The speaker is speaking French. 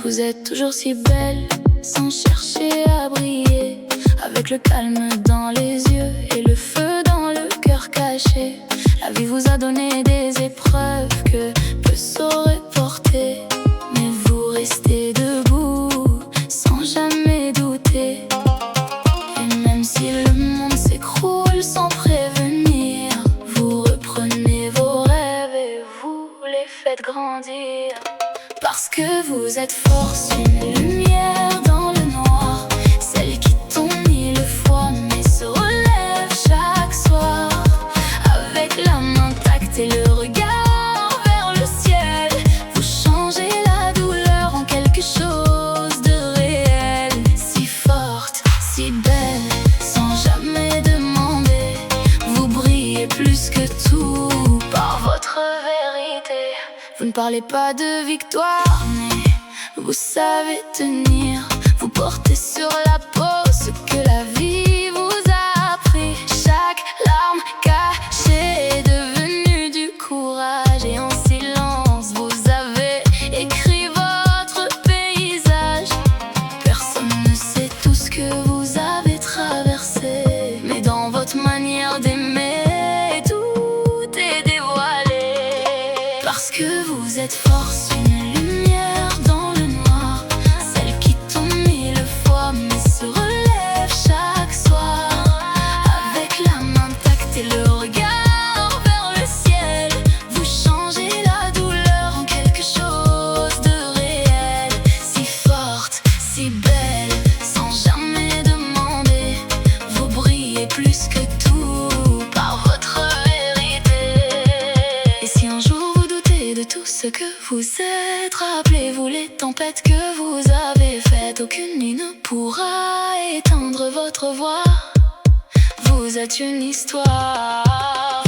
Vous êtes toujours si belle, sans chercher à briller, avec le calme dans les yeux et le feu dans le cœur caché. La vie vous a donné des épreuves que peu sauraient porter, mais vous restez debout, sans jamais douter. Et même si le monde s'écroule sans prévenir, vous reprenez vos rêves et vous les faites grandir. Parce que vous êtes force, une lumière dans le noir, celle qui tombe mille fois mais se relève chaque soir. Avec la main intacte et le regard vers le ciel, vous changez la douleur en quelque chose de réel. Si forte, si belle, sans jamais demander, vous brillez plus que tout par votre vérité. Vous ne parlez pas de victoire, mais vous savez tenir. Vous portez sur la peau ce que la vie vous a appris. Chaque larme cachée est devenue du courage, et en silence vous avez écrit votre paysage. Personne ne sait tout ce que vous avez traversé, mais dans votre manière d'aimer, tout est dévoilé. Parce que vous êtes force, une lumière dans le noir, celle qui tombe mille fois mais se relève chaque soir. Avec la main intacte et le regard vers le ciel, vous changez la douleur en quelque chose de réel. Si forte, si belle, sans jamais demander, vous brillez plus que tout par votre vérité. Et si un jour vous doutez de tout ce que vous êtes, rappelez-vous les tempêtes que vous avez faites. Aucune nuit ne pourra éteindre votre voix. Vous êtes une histoire.